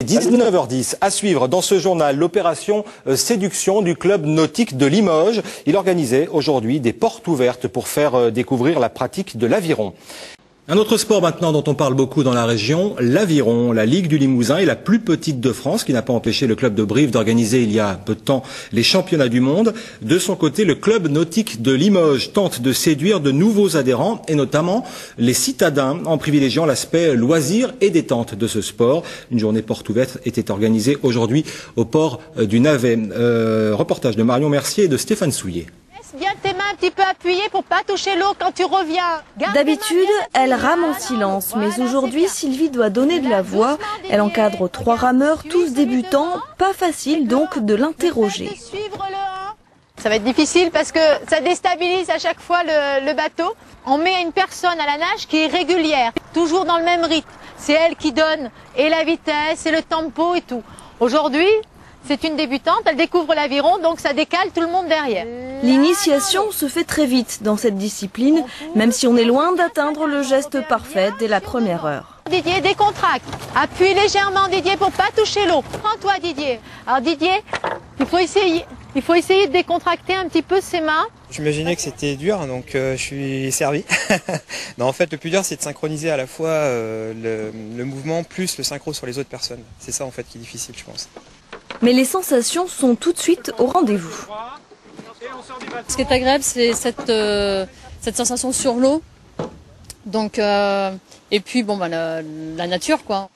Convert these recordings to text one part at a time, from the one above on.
19h10, à suivre dans ce journal l'opération séduction du club nautique de Limoges. Il organisait aujourd'hui des portes ouvertes pour faire découvrir la pratique de l'aviron. Un autre sport maintenant dont on parle beaucoup dans la région, l'aviron. La Ligue du Limousin est la plus petite de France, qui n'a pas empêché le club de Brive d'organiser il y a peu de temps les championnats du monde. De son côté, le club nautique de Limoges tente de séduire de nouveaux adhérents, et notamment les citadins, en privilégiant l'aspect loisir et détente de ce sport. Une journée porte ouverte était organisée aujourd'hui au port du Navet. Reportage de Marion Mercier et de Stéphane Souillet. Bien tes mains un petit peu appuyées pour pas toucher l'eau quand tu reviens. D'habitude, elle rame en silence, mais aujourd'hui, Sylvie doit donner de la voix. Elle encadre 3 rameurs, tous débutants. Pas facile donc de l'interroger. Ça va être difficile parce que ça déstabilise à chaque fois le bateau. On met une personne à la nage qui est régulière, toujours dans le même rythme. C'est elle qui donne et la vitesse et le tempo et tout. Aujourd'hui, c'est une débutante, elle découvre l'aviron, donc ça décale tout le monde derrière. L'initiation se fait très vite dans cette discipline, même si on est loin d'atteindre le geste parfait dès la première heure. Didier, décontracte. Appuie légèrement Didier pour pas toucher l'eau. Prends-toi Didier. Alors Didier, il faut essayer de décontracter un petit peu ses mains. J'imaginais que c'était dur, donc je suis servi. Non, en fait, le plus dur, c'est de synchroniser à la fois le mouvement plus le synchro sur les autres personnes. C'est ça en fait qui est difficile, je pense. Mais les sensations sont tout de suite au rendez-vous. Ce qui est agréable, c'est cette sensation sur l'eau. Donc, et puis bon, la nature, quoi.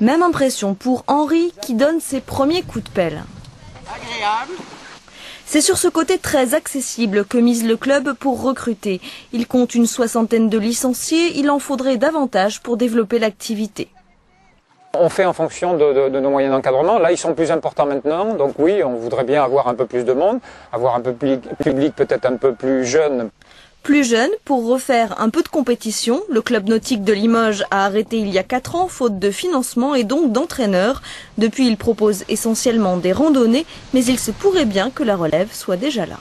Même impression pour Henri qui donne ses premiers coups de pelle. Agréable. C'est sur ce côté très accessible que mise le club pour recruter. Il compte une 60aine de licenciés, il en faudrait davantage pour développer l'activité. On fait en fonction de nos moyens d'encadrement. Là, ils sont plus importants maintenant. Donc oui, on voudrait bien avoir un peu plus de monde, avoir un peu plus public peut-être un peu plus jeune. Plus jeune, pour refaire un peu de compétition, le club nautique de Limoges a arrêté il y a 4 ans, faute de financement et donc d'entraîneurs. Depuis, il propose essentiellement des randonnées, mais il se pourrait bien que la relève soit déjà là.